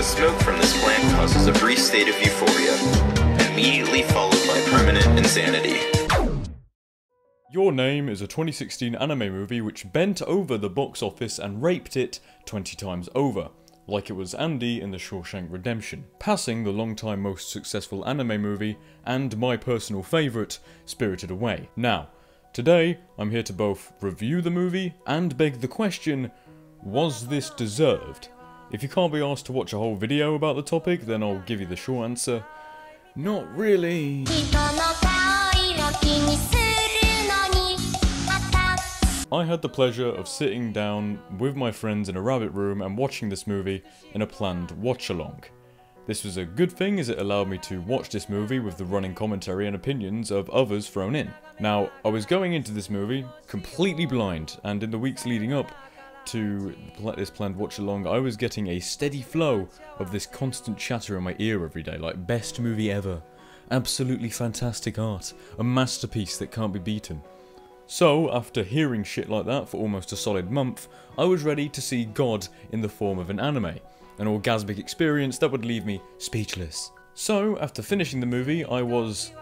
smoke from this plant causes a brief state of euphoria, immediately followed by permanent insanity. Your Name is a 2016 anime movie which bent over the box office and raped it 20 times over, like it was Andy in The Shawshank Redemption, passing the long-time most successful anime movie and my personal favourite, Spirited Away. Now, today I'm here to both review the movie and beg the question, was this deserved? If you can't be asked to watch a whole video about the topic, then I'll give you the short answer, not really. I had the pleasure of sitting down with my friends in a rabbit room and watching this movie in a planned watch-along. This was a good thing as it allowed me to watch this movie with the running commentary and opinions of others thrown in. Now, I was going into this movie completely blind, and in the weeks leading up to this planned watch-along, I was getting a steady flow of this constant chatter in my ear every day, like best movie ever, absolutely fantastic art, a masterpiece that can't be beaten. So, after hearing shit like that for almost a solid month, I was ready to see God in the form of an anime, an orgasmic experience that would leave me speechless. So, after finishing the movie, I was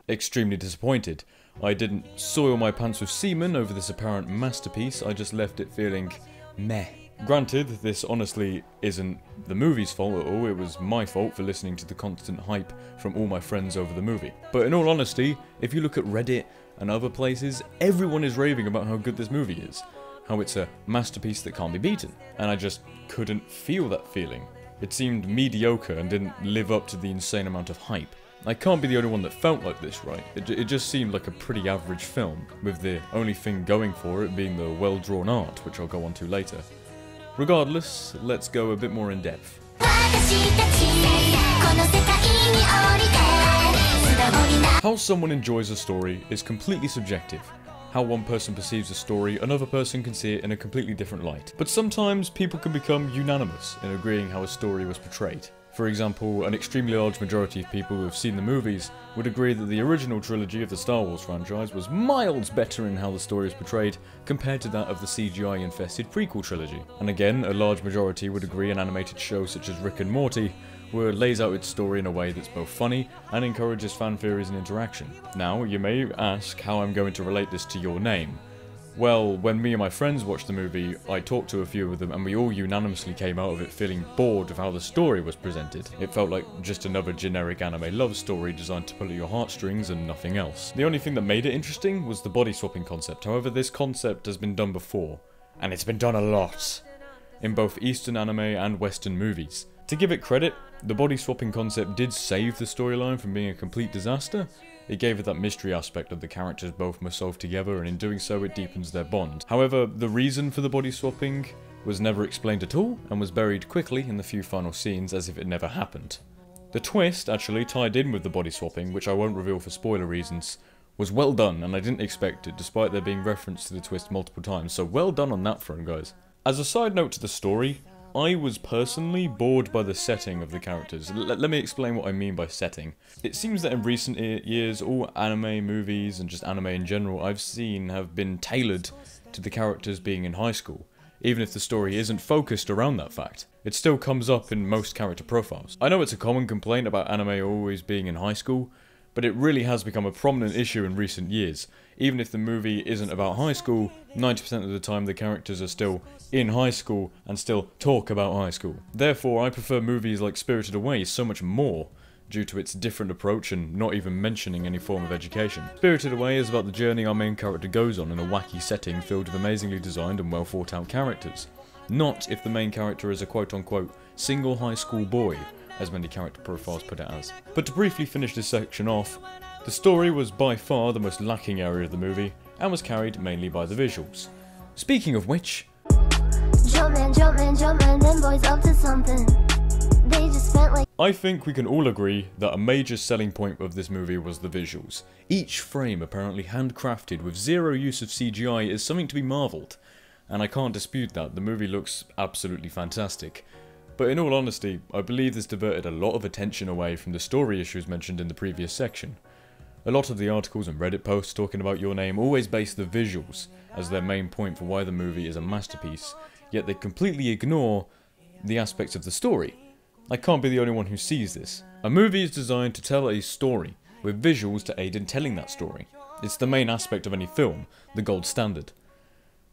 extremely disappointed. I didn't soil my pants with semen over this apparent masterpiece, I just left it feeling meh. Granted, this honestly isn't the movie's fault at all, it was my fault for listening to the constant hype from all my friends over the movie. But in all honesty, if you look at Reddit and other places, everyone is raving about how good this movie is, how it's a masterpiece that can't be beaten, and I just couldn't feel that feeling. It seemed mediocre and didn't live up to the insane amount of hype. I can't be the only one that felt like this, right? It just seemed like a pretty average film, with the only thing going for it being the well-drawn art, which I'll go on to later. Regardless, let's go a bit more in depth. How someone enjoys a story is completely subjective. How one person perceives a story, another person can see it in a completely different light. But sometimes people can become unanimous in agreeing how a story was portrayed. For example, an extremely large majority of people who have seen the movies would agree that the original trilogy of the Star Wars franchise was miles better in how the story is portrayed compared to that of the CGI-infested prequel trilogy. And again, a large majority would agree an animated show such as Rick and Morty lays out its story in a way that's both funny and encourages fan theories and interaction. Now, you may ask how I'm going to relate this to Your Name. Well, when me and my friends watched the movie, I talked to a few of them and we all unanimously came out of it feeling bored of how the story was presented. It felt like just another generic anime love story designed to pull at your heartstrings and nothing else. The only thing that made it interesting was the body swapping concept. However, this concept has been done before, and it's been done a lot, in both Eastern anime and Western movies. To give it credit, the body swapping concept did save the storyline from being a complete disaster. It gave it that mystery aspect of the characters both must solve together, and in doing so it deepens their bond. However, the reason for the body swapping was never explained at all, and was buried quickly in the few final scenes as if it never happened. The twist actually tied in with the body swapping, which I won't reveal for spoiler reasons, was well done, and I didn't expect it despite there being reference to the twist multiple times, so well done on that front, guys. As a side note to the story, I was personally bored by the setting of the characters. Let me explain what I mean by setting. It seems that in recent years, all anime movies and just anime in general I've seen have been tailored to the characters being in high school, even if the story isn't focused around that fact. It still comes up in most character profiles. I know it's a common complaint about anime always being in high school, but it really has become a prominent issue in recent years. Even if the movie isn't about high school, 90% of the time the characters are still in high school and still talk about high school. Therefore, I prefer movies like Spirited Away so much more, due to its different approach and not even mentioning any form of education. Spirited Away is about the journey our main character goes on in a wacky setting filled with amazingly designed and well thought out characters. Not if the main character is a quote-unquote single high school boy, as many character profiles put it as. But to briefly finish this section off, the story was by far the most lacking area of the movie, and was carried mainly by the visuals. Speaking of which, Jumpman, them boys up to something. They just spent like... I think we can all agree that a major selling point of this movie was the visuals. Each frame apparently handcrafted with zero use of CGI is something to be marvelled, and I can't dispute that, the movie looks absolutely fantastic. But in all honesty, I believe this diverted a lot of attention away from the story issues mentioned in the previous section. A lot of the articles and Reddit posts talking about Your Name always base the visuals as their main point for why the movie is a masterpiece, yet they completely ignore the aspects of the story. I can't be the only one who sees this. A movie is designed to tell a story, with visuals to aid in telling that story. It's the main aspect of any film, the gold standard.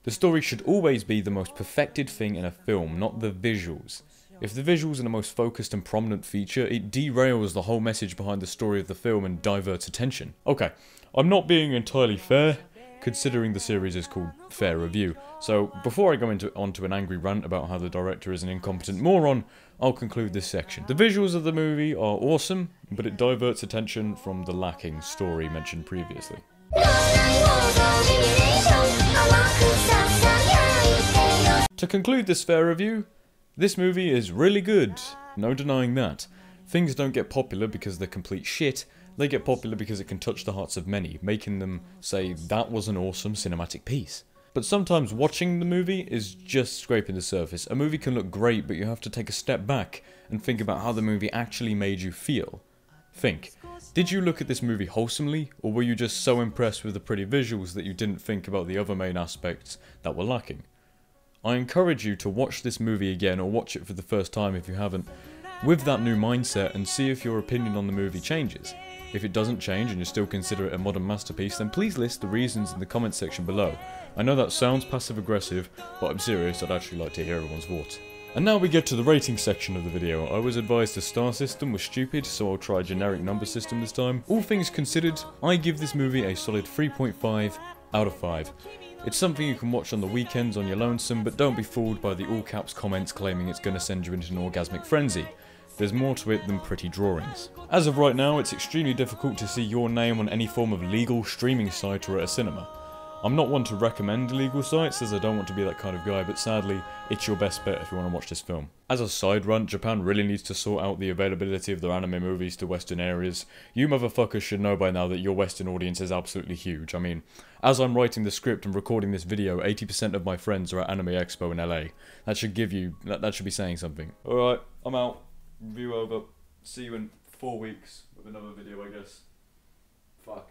The story should always be the most perfected thing in a film, not the visuals. If the visuals are the most focused and prominent feature, it derails the whole message behind the story of the film and diverts attention. Okay, I'm not being entirely fair, considering the series is called Fair Review, so before I go onto an angry rant about how the director is an incompetent moron, I'll conclude this section. The visuals of the movie are awesome, but it diverts attention from the lacking story mentioned previously. To conclude this fair review, this movie is really good, no denying that. Things don't get popular because they're complete shit, they get popular because it can touch the hearts of many, making them say that was an awesome cinematic piece. But sometimes watching the movie is just scraping the surface. A movie can look great, but you have to take a step back and think about how the movie actually made you feel. Think, did you look at this movie wholesomely, or were you just so impressed with the pretty visuals that you didn't think about the other main aspects that were lacking? I encourage you to watch this movie again, or watch it for the first time if you haven't, with that new mindset and see if your opinion on the movie changes. If it doesn't change and you still consider it a modern masterpiece, then please list the reasons in the comment section below. I know that sounds passive aggressive, but I'm serious, I'd actually like to hear everyone's thoughts. And now we get to the rating section of the video. I was advised the star system was stupid, so I'll try a generic number system this time. All things considered, I give this movie a solid 3.5 out of 5. It's something you can watch on the weekends on your lonesome, but don't be fooled by the all caps comments claiming it's going to send you into an orgasmic frenzy. There's more to it than pretty drawings. As of right now, it's extremely difficult to see your name on any form of legal streaming site or at a cinema. I'm not one to recommend illegal sites, as I don't want to be that kind of guy, but sadly, it's your best bet if you want to watch this film. As a side rant, Japan really needs to sort out the availability of their anime movies to Western areas. You motherfuckers should know by now that your Western audience is absolutely huge. I mean, as I'm writing the script and recording this video, 80% of my friends are at Anime Expo in LA. That should be saying something. Alright, I'm out. Review over. See you in 4 weeks with another video, I guess. Fuck.